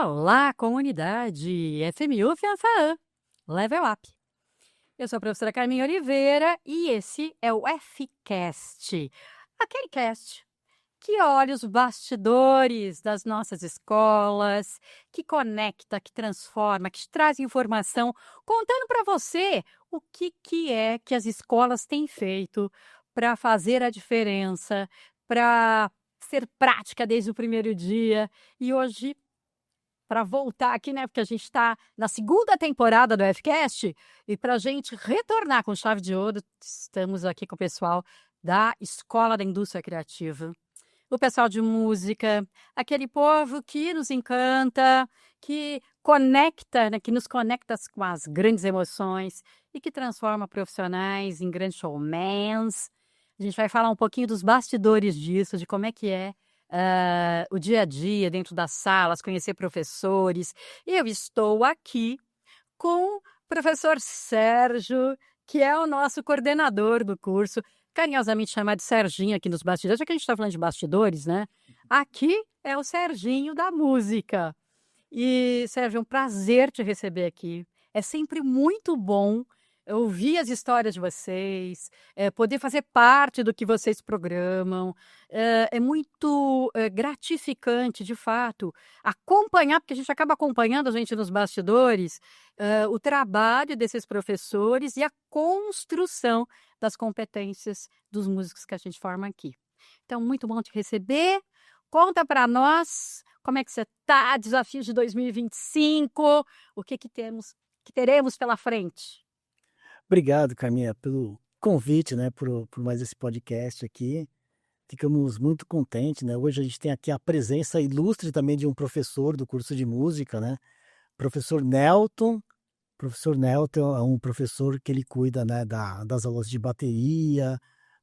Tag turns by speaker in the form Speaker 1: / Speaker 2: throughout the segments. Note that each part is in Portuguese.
Speaker 1: Olá, comunidade FMU Fiançaã, Level Up. Eu sou a professora Carminha Oliveira e esse é o FCast, aquele cast que olha os bastidores das nossas escolas, que conecta, que transforma, que traz informação, contando para você o que é que as escolas têm feito para fazer a diferença, para ser prática desde o primeiro dia. E hoje, para voltar aqui, né, porque a gente está na segunda temporada do FCast, e para a gente retornar com chave de ouro, estamos aqui com o pessoal da Escola da Indústria Criativa. O pessoal de música, aquele povo que nos encanta, que conecta, né, que nos conecta com as grandes emoções e que transforma profissionais em grandes showmans. A gente vai falar um pouquinho dos bastidores disso, de como é que é o dia a dia dentro das salas, conhecer professores. Eu estou aqui com o professor Sérgio, que é o nosso coordenador do curso, carinhosamente chamado de Serginho aqui nos bastidores, já que a gente está falando de bastidores, né? Aqui é o Serginho da música. E, Sérgio, é um prazer te receber aqui. É sempre muito bom ouvir as histórias de vocês, poder fazer parte do que vocês programam. É muito gratificante, de fato, acompanhar, porque a gente acaba acompanhando a gente nos bastidores, o trabalho desses professores e a construção das competências dos músicos que a gente forma aqui. Então, muito bom te receber. Conta para nós como é que você está, desafios de 2025, o que teremos pela frente.
Speaker 2: Obrigado, Carminha, pelo convite, né, por mais esse podcast aqui. Ficamos muito contentes, né? Hoje a gente tem aqui a presença ilustre também de um professor do curso de música, né? Professor Nelton. Professor Nelton é um professor que ele cuida, né, das aulas de bateria,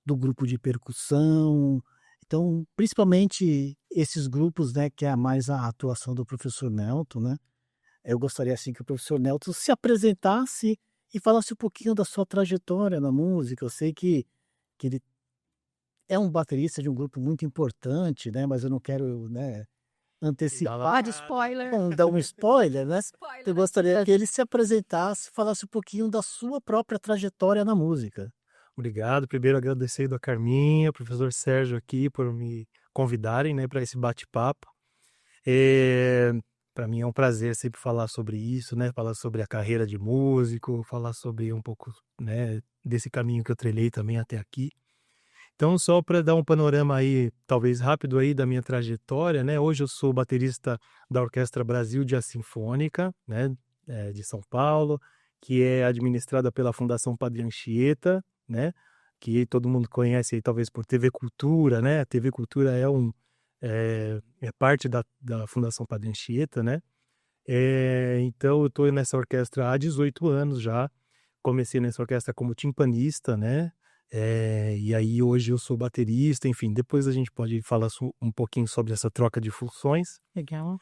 Speaker 2: do grupo de percussão. Então, principalmente esses grupos, né, que é mais a atuação do professor Nelton, né? Eu gostaria, assim, que o professor Nelton se apresentasse e falasse um pouquinho da sua trajetória na música. Eu sei que ele é um baterista de um grupo muito importante, né, mas eu não quero, né, antecipar,
Speaker 1: De spoiler.
Speaker 2: não dar um spoiler, né. Eu
Speaker 1: Spoiler.
Speaker 2: gostaria que ele se apresentasse, falasse um pouquinho da sua própria trajetória na música.
Speaker 3: Obrigado. Primeiro agradecendo a Carminha, professor Sérgio aqui por me convidarem, né, para esse bate-papo. Para mim é um prazer sempre falar sobre isso, né, falar sobre a carreira de músico, falar sobre um pouco, né, desse caminho que eu trilhei também até aqui. Então, só para dar um panorama aí, talvez rápido aí da minha trajetória, né, hoje eu sou baterista da Orquestra Brasil Jazz Sinfônica, né, de São Paulo, que é administrada pela Fundação Padre Anchieta, né, que todo mundo conhece aí talvez por TV Cultura, né, a TV Cultura é parte da Fundação Padre Anchieta, né. Então eu estou nessa orquestra há 18 anos já. Comecei nessa orquestra como timpanista, né, e aí hoje eu sou baterista, enfim, depois a gente pode falar um pouquinho sobre essa troca de funções.
Speaker 1: Legal.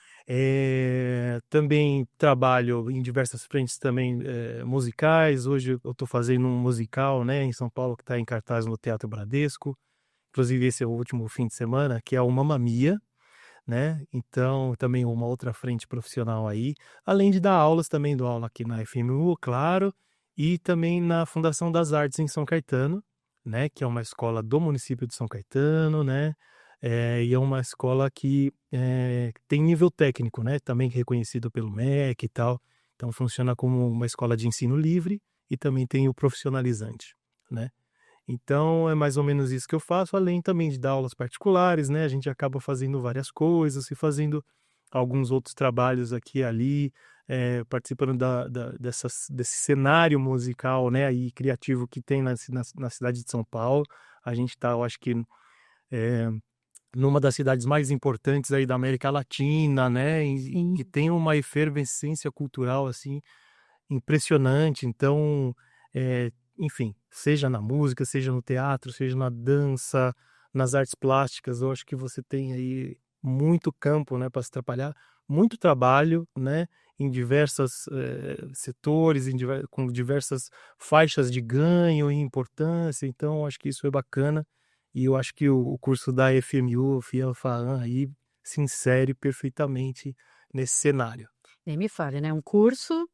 Speaker 3: Também trabalho em diversas frentes também, musicais. Hoje eu estou fazendo um musical, né, em São Paulo, que está em cartaz no Teatro Bradesco. Inclusive esse é o último fim de semana, que é o Mamma Mia, né, então também uma outra frente profissional aí. Além de dar aulas, também dou aula aqui na FMU, claro, e também na Fundação das Artes em São Caetano, né, que é uma escola do município de São Caetano, né, e é uma escola que tem nível técnico, né, também reconhecido pelo MEC e tal. Então funciona como uma escola de ensino livre e também tem o profissionalizante, né. Então é mais ou menos isso que eu faço, além também de dar aulas particulares, né, a gente acaba fazendo várias coisas e fazendo alguns outros trabalhos aqui e ali, participando desse cenário musical, né, e criativo que tem na cidade de São Paulo. A gente está, eu acho que, eh, numa das cidades mais importantes aí da América Latina, né, e que tem uma efervescência cultural, assim, impressionante. Então, enfim, seja na música, seja no teatro, seja na dança, nas artes plásticas, eu acho que você tem aí muito campo, né, para se atrapalhar, muito trabalho, né, em diversos setores, com diversas faixas de ganho e importância. Então, acho que isso é bacana e eu acho que o curso da FMU, FIANFAAN aí, se insere perfeitamente nesse cenário.
Speaker 1: Nem me fale, né? Um curso,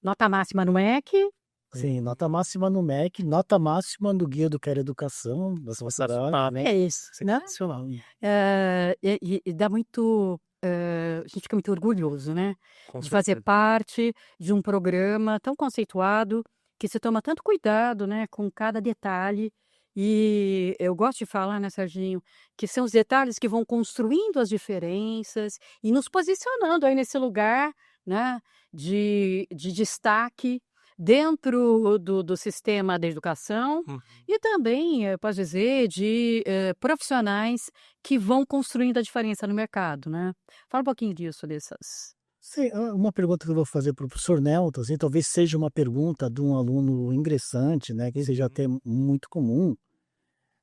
Speaker 1: nota máxima no MEC.
Speaker 2: Sim, nota máxima no MEC, nota máxima no Guia do Quero Educação, da Sassará, né?
Speaker 1: É isso, né?
Speaker 2: Sensacional.
Speaker 1: E dá muito. A gente fica muito orgulhoso, né?
Speaker 3: Com
Speaker 1: De fazer
Speaker 3: certeza.
Speaker 1: parte de um programa tão conceituado, que se toma tanto cuidado, né, com cada detalhe. E eu gosto de falar, né, Serginho, que são os detalhes que vão construindo as diferenças e nos posicionando aí nesse lugar, né, de destaque dentro do sistema da educação
Speaker 3: Uhum.
Speaker 1: e também, posso dizer, de profissionais que vão construindo a diferença no mercado, né? Fala um pouquinho disso, dessas.
Speaker 2: Sim, uma pergunta que eu vou fazer para o professor Nelton, assim, talvez seja uma pergunta de um aluno ingressante, né, que seja até muito comum,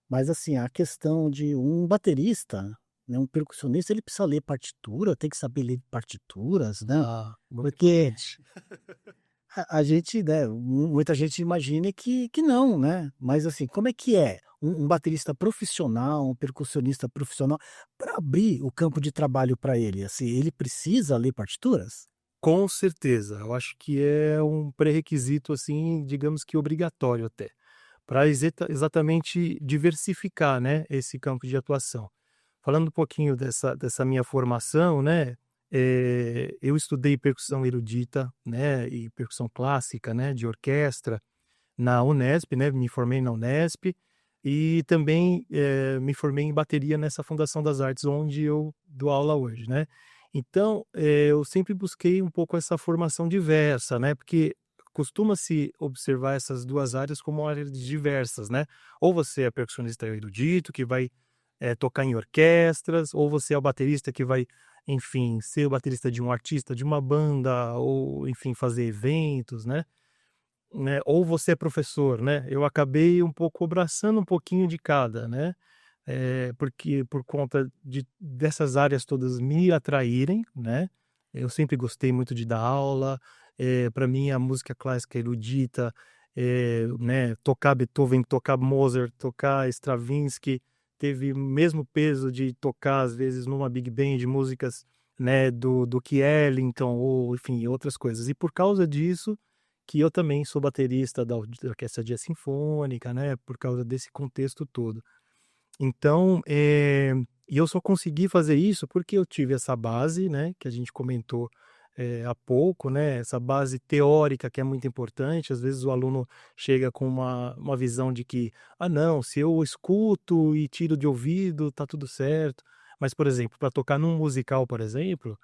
Speaker 2: mas assim, a questão de um baterista, né, um percussionista, ele precisa ler partitura, tem que saber ler partituras, né?
Speaker 3: Muito
Speaker 2: Porque
Speaker 3: importante.
Speaker 2: a gente, né, muita gente imagina que não, né? Mas assim, como é que é um baterista profissional, um percussionista profissional, para abrir o campo de trabalho para ele? Assim, ele precisa ler partituras?
Speaker 3: Com certeza, eu acho que é um pré-requisito, assim, digamos que obrigatório até, para exatamente diversificar, né, esse campo de atuação. Falando um pouquinho dessa minha formação, né, eu estudei percussão erudita, né, e percussão clássica, né, de orquestra, na Unesp, né, me formei na Unesp, e também, me formei em bateria nessa Fundação das Artes, onde eu dou aula hoje, né. Então, eu sempre busquei um pouco essa formação diversa, né, porque costuma-se observar essas 2 áreas como áreas diversas, né. Ou você é percussionista erudito, que vai, tocar em orquestras, ou você é o baterista que vai, enfim, ser o baterista de um artista, de uma banda, ou enfim, fazer eventos, né, ou você é professor, né, eu acabei um pouco abraçando um pouquinho de cada, né, porque por conta dessas áreas todas me atraírem, né, eu sempre gostei muito de dar aula, pra mim a música clássica erudita, né, tocar Beethoven, tocar Mozart, tocar Stravinsky, teve o mesmo peso de tocar às vezes numa big band músicas, né, do que Ellington ou enfim outras coisas. E por causa disso que eu também sou baterista da Orquestra Jazz Sinfônica, né, por causa desse contexto todo. Então, e eu só consegui fazer isso porque eu tive essa base, né, que a gente comentou, há pouco, né, essa base teórica que é muito importante. Às vezes o aluno chega com uma visão de que: "Ah não, se eu escuto e tiro de ouvido, tá tudo certo". Mas, por exemplo, para tocar num musical, por exemplo,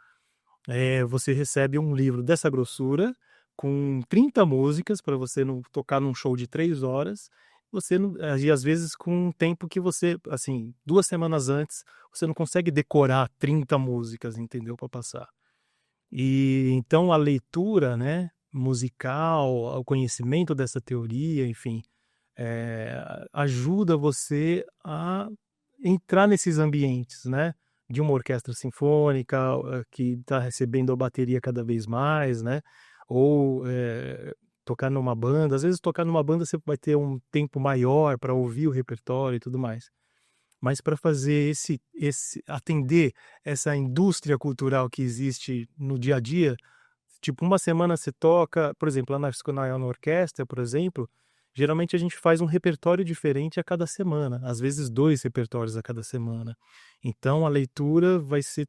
Speaker 3: você recebe um livro dessa grossura, com 30 músicas para você não tocar num show de 3 horas, você não e às vezes com um tempo que você, assim, 2 semanas antes, você não consegue decorar 30 músicas, entendeu, para passar. E então a leitura, né, musical, o conhecimento dessa teoria, enfim, ajuda você a entrar nesses ambientes, né, de uma orquestra sinfônica, que está recebendo a bateria cada vez mais, né, ou, tocar numa banda. Às vezes tocar numa banda você vai ter um tempo maior para ouvir o repertório e tudo mais. Mas para fazer esse atender essa indústria cultural que existe no dia a dia, tipo, uma semana você toca, por exemplo, lá na orquestra, por exemplo, geralmente a gente faz um repertório diferente a cada semana, às vezes 2 repertórios a cada semana. Então a leitura vai ser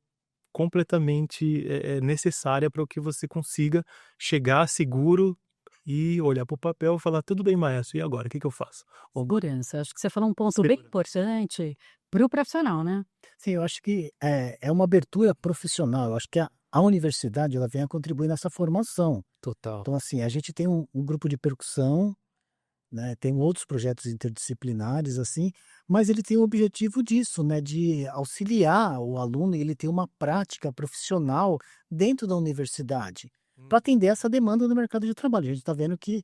Speaker 3: completamente, necessária para que você consiga chegar seguro e olhar para o papel e falar: "Tudo bem maestro, e agora, o que que eu faço?" Ou
Speaker 1: Segurança, acho que você falou um ponto bem
Speaker 3: segurança.
Speaker 1: importante para o profissional, né?
Speaker 2: Sim, eu acho que é uma abertura profissional. Eu acho que a universidade ela vem a contribuir nessa formação.
Speaker 3: Total.
Speaker 2: Então, assim, a gente tem um grupo de percussão, né, tem outros projetos interdisciplinares, assim, mas ele tem o objetivo disso, né, de auxiliar o aluno e ele ter uma prática profissional dentro da universidade, para atender essa demanda do mercado de trabalho. A gente está vendo que,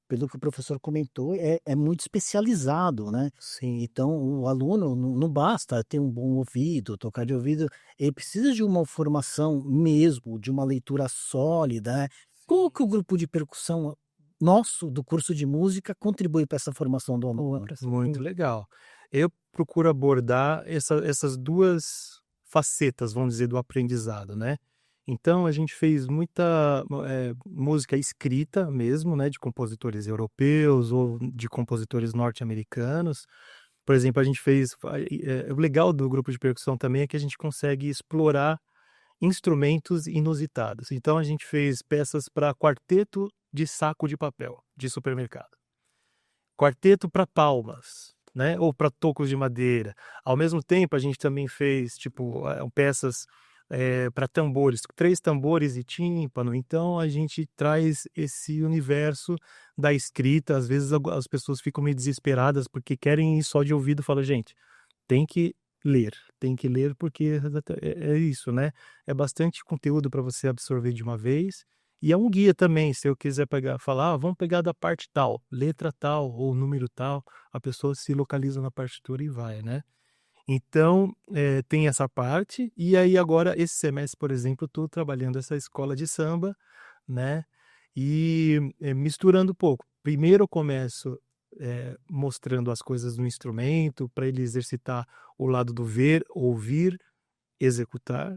Speaker 2: pelo que o professor comentou, é muito especializado, né?
Speaker 3: Sim.
Speaker 2: Então, o aluno não basta ter um bom ouvido, tocar de ouvido, ele precisa de uma formação mesmo, de uma leitura sólida, né? Como que o grupo de percussão nosso, do curso de música, contribui para essa formação do
Speaker 1: Boa,
Speaker 2: aluno?
Speaker 1: professor.
Speaker 3: Muito legal. Eu procuro abordar essas 2 facetas, vamos dizer, do aprendizado, né. Então a gente fez muita música escrita mesmo, né, de compositores europeus ou de compositores norte-americanos. Por exemplo, a gente fez o legal do grupo de percussão também é que a gente consegue explorar instrumentos inusitados. Então a gente fez peças para quarteto de saco de papel de supermercado, quarteto para palmas, né, ou para tocos de madeira. Ao mesmo tempo, a gente também fez tipo peças para tambores, 3 tambores e tímpano. Então a gente traz esse universo da escrita. Às vezes as pessoas ficam meio desesperadas porque querem ir só de ouvido. Fala, gente, tem que tem que ler porque é isso, né? É bastante conteúdo para você absorver de uma vez. E é um guia também, se eu quiser falar, vamos pegar da parte tal, letra tal ou número tal, a pessoa se localiza na partitura e vai, né? Então, tem essa parte, e aí agora, esse semestre, por exemplo, eu estou trabalhando essa escola de samba, né? E misturando um pouco. Primeiro eu começo mostrando as coisas no instrumento, para ele exercitar o lado do ver, ouvir, executar.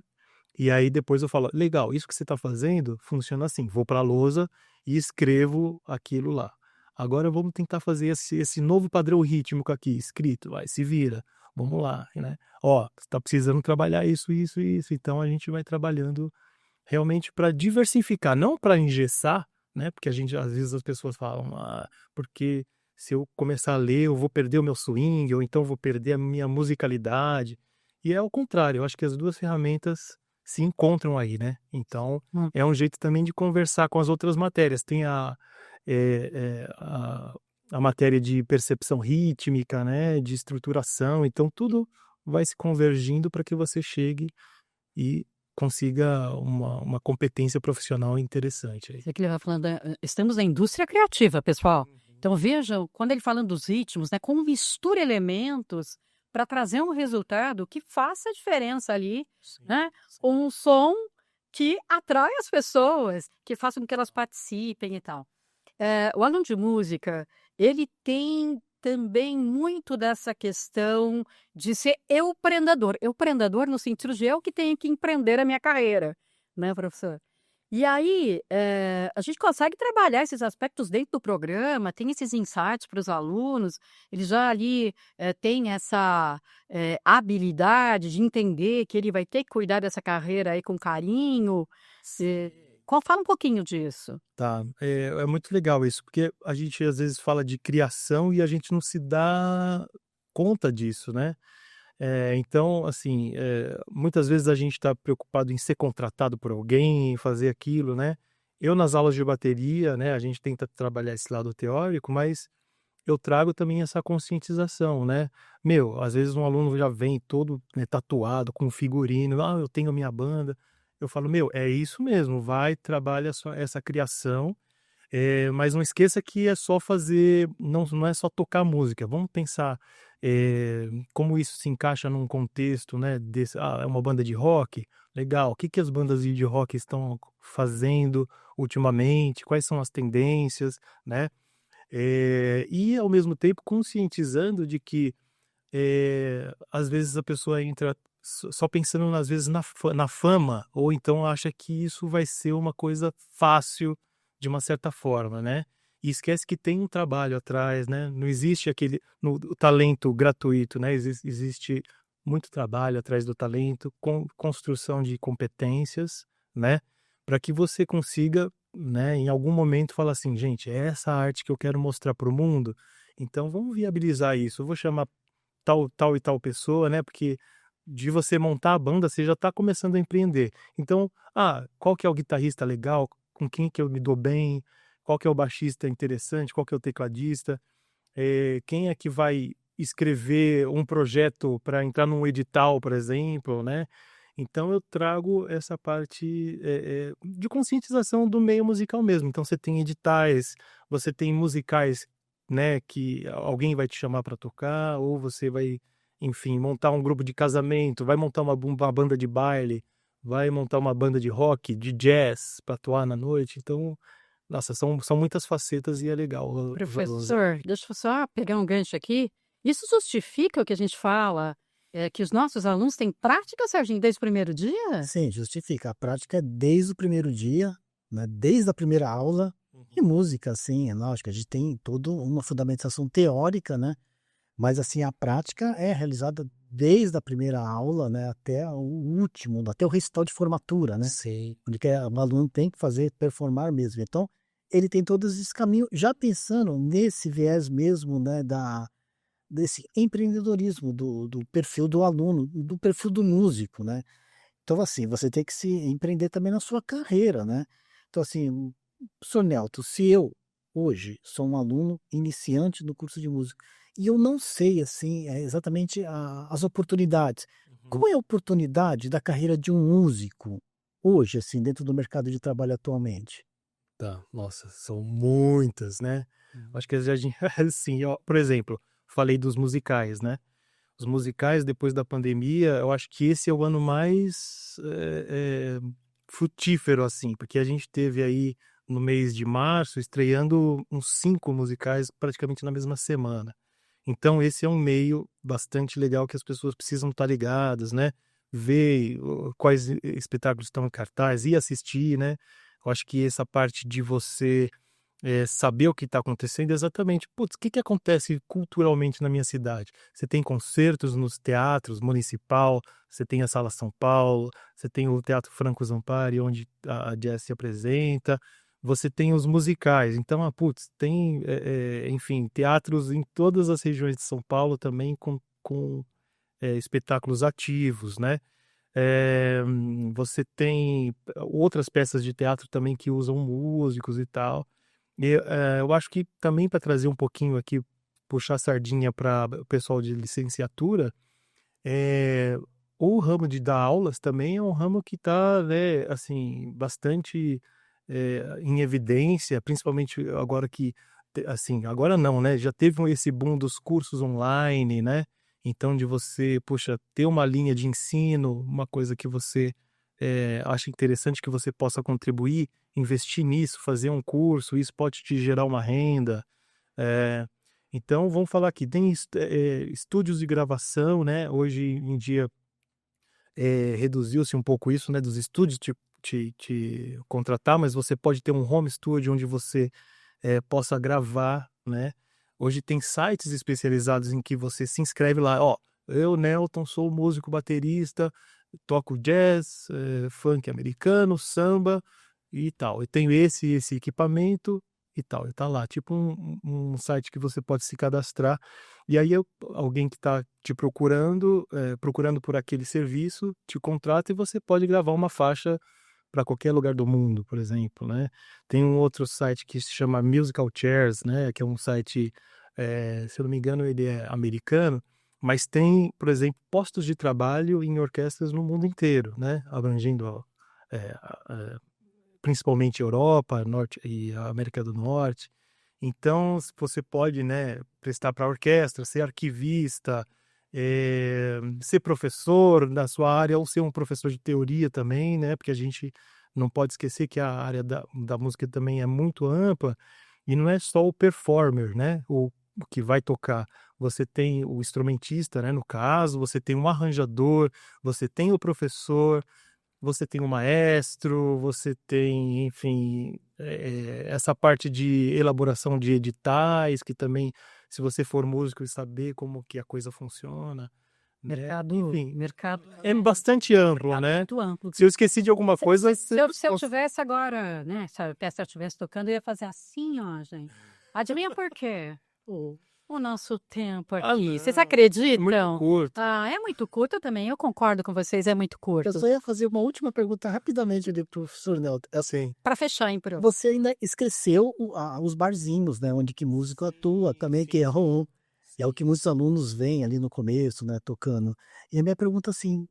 Speaker 3: E aí depois eu falo, legal, isso que você está fazendo funciona assim, vou para a lousa e escrevo aquilo lá. Agora vamos tentar fazer esse novo padrão rítmico aqui, escrito, vai, se vira, vamos lá, né? Ó, você está precisando trabalhar isso, isso e isso. Então a gente vai trabalhando realmente para diversificar, não para engessar, né? Porque às vezes as pessoas falam, porque se eu começar a ler, eu vou perder o meu swing, ou então vou perder a minha musicalidade. E é o contrário, eu acho que as duas ferramentas se encontram aí, né? Então, é um jeito também de conversar com as outras matérias. Tem a matéria de percepção rítmica, né? De estruturação. Então, tudo vai se convergindo para que você chegue e consiga uma competência profissional interessante aí.
Speaker 1: Você que ele vai falando, estamos na indústria criativa, pessoal. Então vejam, quando ele falando dos ritmos, né, como mistura elementos para trazer um resultado que faça diferença ali,
Speaker 3: Sim,
Speaker 1: né?
Speaker 3: sim.
Speaker 1: Um som que atrai as pessoas, que faça com que elas participem e tal. O aluno de música, ele tem também muito dessa questão de ser eu-prendedor no sentido de eu que tenho que empreender a minha carreira, né, professor? E aí, a gente consegue trabalhar esses aspectos dentro do programa, tem esses insights para os alunos, eles já ali têm essa habilidade de entender que ele vai ter que cuidar dessa carreira aí com carinho. Fala um pouquinho disso.
Speaker 3: Tá, é muito legal isso, porque a gente às vezes fala de criação e a gente não se dá conta disso, né? Então, assim, muitas vezes a gente está preocupado em ser contratado por alguém, em fazer aquilo, né? Eu nas aulas de bateria, né, a gente tenta trabalhar esse lado teórico, mas eu trago também essa conscientização, né? Meu, às vezes um aluno já vem todo, né, tatuado, com figurino, eu tenho a minha banda. Eu falo, meu, é isso mesmo, vai, trabalha essa criação, mas não esqueça que é só fazer, não é só tocar música. Vamos pensar como isso se encaixa num contexto, né? É uma banda de rock, legal. O que que as bandas de rock estão fazendo ultimamente? Quais são as tendências, né? E ao mesmo tempo conscientizando de que às vezes a pessoa entra só pensando às vezes na fama, ou então acha que isso vai ser uma coisa fácil de uma certa forma, né? E esquece que tem um trabalho atrás, né? Não existe o talento gratuito, né? Existe muito trabalho atrás do talento, construção de competências, né? Para que você consiga, né, em algum momento falar assim, gente, é essa arte que eu quero mostrar para o mundo, então vamos viabilizar isso. Eu vou chamar tal e tal pessoa, né? Porque de você montar a banda, você já está começando a empreender. Então, qual que é o guitarrista legal? Com quem que eu me dou bem? Qual que é o baixista interessante? Qual que é o tecladista? Quem é que vai escrever um projeto para entrar num edital, por exemplo, né? Então eu trago essa parte de conscientização do meio musical mesmo. Então você tem editais, você tem musicais, né, que alguém vai te chamar para tocar, ou você vai, enfim, montar um grupo de casamento, vai montar uma banda de baile, vai montar uma banda de rock, de jazz para atuar na noite. Então, nossa, são muitas facetas e é legal.
Speaker 1: Professor, deixa eu só pegar um gancho aqui. Isso justifica o que a gente fala que os nossos alunos têm prática, Serginho, desde o primeiro dia?
Speaker 2: Sim, justifica. A prática é desde o primeiro dia, né, desde a primeira aula. E música, assim, é lógico, a gente tem toda uma fundamentação teórica, né? Mas assim, a prática é realizada desde a primeira aula, né, até o último, até o recital de formatura, né?
Speaker 3: Sei.
Speaker 2: Onde que o aluno tem que fazer, performar mesmo. Então, ele tem todos esses caminhos, já pensando nesse viés mesmo, né, desse empreendedorismo, do perfil do aluno, do perfil do músico, né? Então, assim, você tem que se empreender também na sua carreira, né? Então, assim, professor Nelton, se eu hoje sou um aluno iniciante no curso de música e eu não sei, assim, exatamente as oportunidades.
Speaker 3: Uhum.
Speaker 2: Qual é a oportunidade da carreira de um músico hoje, assim, dentro do mercado de trabalho atualmente?
Speaker 3: Tá, nossa, são muitas, né. Acho que a gente assim, ó, por exemplo, falei dos musicais, né. Os musicais depois da pandemia, eu acho que esse é o ano mais, frutífero, assim, porque a gente teve aí no mês de março estreando uns 5 musicais praticamente na mesma semana. Então esse é um meio bastante legal que as pessoas precisam estar ligadas, né, ver quais espetáculos estão em cartaz e assistir, né. Eu acho que essa parte de você, saber o que está acontecendo exatamente, "Putz, o que que acontece culturalmente na minha cidade?". Você tem concertos nos teatros municipal, você tem a Sala São Paulo, você tem o Teatro Franco Zampari, onde a Jazz se apresenta, você tem os musicais, então, putz, tem, enfim, teatros em todas as regiões de São Paulo também com espetáculos ativos, né. Você tem outras peças de teatro também que usam músicos e tal. E, eu acho que também para trazer um pouquinho aqui, puxar a sardinha para o pessoal de licenciatura, eh, o ramo de dar aulas também é um ramo que está, né, assim, bastante, em evidência, principalmente agora que assim, agora não, né, já teve esse boom dos cursos online, né, então de você, poxa, ter uma linha de ensino, uma coisa que você, acha interessante que você possa contribuir, investir nisso, fazer um curso, isso pode te gerar uma renda. eh, então vamos falar aqui, tem estúdios de gravação, né, hoje em dia reduziu-se um pouco isso, né, dos estúdios te contratar, mas você pode ter um home studio onde você, possa gravar, né. Hoje tem sites especializados em que você se inscreve lá: "Ó, eu, Nelton, sou músico baterista, toco jazz, funk americano, samba e tal. Eu tenho esse equipamento e tal", e tá lá, tipo um site que você pode se cadastrar, e aí alguém que está te procurando, procurando por aquele serviço, te contrata e você pode gravar uma faixa para qualquer lugar do mundo, por exemplo, né. Tem um outro site que se chama Musical Chairs, né, que é um site, se eu não me engano ele é americano, mas tem, por exemplo, postos de trabalho em orquestras no mundo inteiro, né, abrangendo, eh, a principalmente Europa, Norte e a América do Norte. Então, se você pode, né, prestar para a orquestra, ser arquivista, ser professor da sua área ou ser um professor de teoria também, né, porque a gente não pode esquecer que a área da música também é muito ampla, e não é só o performer, né, o que vai tocar. Você tem o instrumentista, né, no caso, você tem um arranjador, você tem o professor, você tem o maestro, você tem, enfim, essa parte de elaboração de editais, que também, se você for músico e saber como que a coisa funciona, né,
Speaker 1: Mercado
Speaker 3: enfim,
Speaker 1: mercado
Speaker 3: é bastante amplo,
Speaker 1: mercado
Speaker 3: né.
Speaker 1: muito amplo.
Speaker 3: Se eu esqueci de alguma
Speaker 1: Se
Speaker 3: coisa,
Speaker 1: se
Speaker 3: você
Speaker 1: se eu se eu tivesse agora, né, se a orquestra estivesse tocando, eu ia fazer assim, ó, gente. Adivinha por quê? O nosso tempo aqui. Vocês
Speaker 3: não, é muito
Speaker 1: acreditam?
Speaker 3: curto.
Speaker 1: Ah, é muito curto também, eu concordo com vocês, é muito
Speaker 2: Eu
Speaker 1: curto.
Speaker 2: só ia fazer uma última pergunta rapidamente ali para o professor Nelton.
Speaker 3: Sim.
Speaker 1: Para fechar, hein, Pro.
Speaker 2: Você ainda esqueceu os barzinhos, né, onde que músico atua também, que é é o que muitos alunos veem ali no começo, né, tocando. E a minha pergunta assim,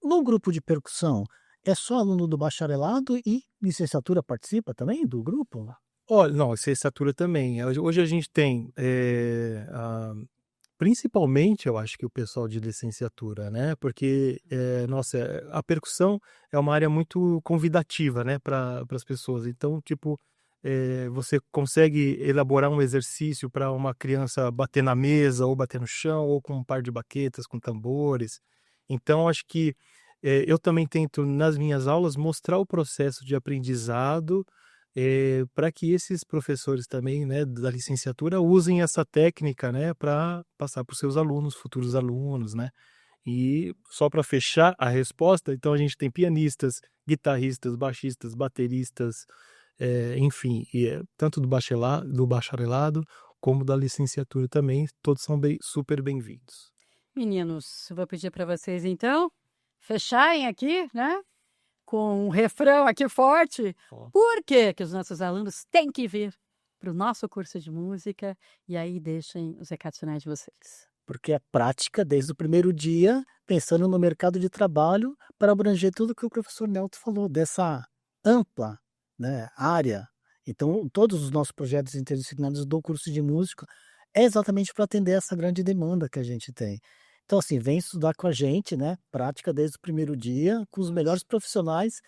Speaker 2: no grupo de percussão, é só aluno do bacharelado e licenciatura participa também do grupo?
Speaker 3: Olha, não, licenciatura também. Hoje a gente tem, principalmente eu acho que o pessoal de licenciatura, né, porque, nossa, a percussão é uma área muito convidativa, né, para as pessoas. Então, tipo, você consegue elaborar um exercício para uma criança bater na mesa, ou bater no chão, ou com um par de baquetas, com tambores. Então, acho que eu também tento, nas minhas aulas, mostrar o processo de aprendizado, para que esses professores também, né, da licenciatura usem essa técnica, né, para passar para os seus alunos, futuros alunos, né. E só para fechar a resposta, então a gente tem pianistas, guitarristas, baixistas, bateristas, enfim, tanto do bacharelado como da licenciatura também, todos são super bem-vindos.
Speaker 1: Meninos, eu vou pedir para vocês então fecharem aqui, né? Com um refrão aqui forte.
Speaker 3: Ó.
Speaker 1: Por que que os nossos alunos têm que vir para o nosso curso de música? E aí deixem os recados finais de vocês.
Speaker 2: Porque é prática desde o primeiro dia, pensando no mercado de trabalho, para abranger tudo que o professor Nelton falou, dessa ampla, né, área. Então, todos os nossos projetos interdisciplinares do curso de música é exatamente para atender essa grande demanda que a gente tem. Então, assim, vem estudar com a gente, né? Prática desde o primeiro dia, com os melhores profissionais,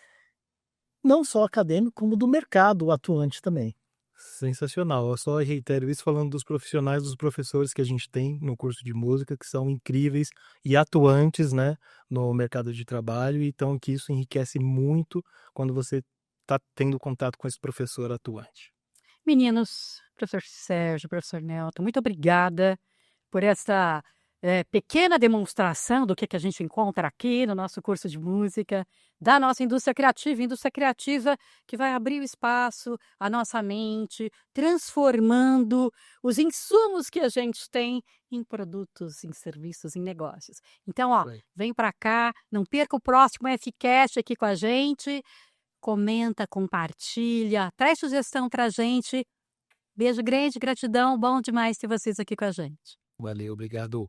Speaker 2: não só acadêmico, como do mercado atuante também.
Speaker 3: Sensacional, eu só reitero isso falando dos profissionais, dos professores que a gente tem no curso de música, que são incríveis e atuantes, né, no mercado de trabalho, então que isso enriquece muito quando você está tendo contato com esse professor atuante.
Speaker 1: Meninos, professor Sérgio, professor Nelton, muito obrigada por essa pequena demonstração do que a gente encontra aqui no nosso curso de música, da nossa indústria criativa que vai abrir o espaço, a nossa mente, transformando os insumos que a gente tem em produtos, em serviços, em negócios. Então, ó,
Speaker 3: Bem.
Speaker 1: vem para cá, não perca o próximo Fcast aqui com a gente, comenta, compartilha, traz sugestão pra gente. Beijo grande, gratidão, bom demais ter vocês aqui com a gente.
Speaker 3: Valeu, obrigado.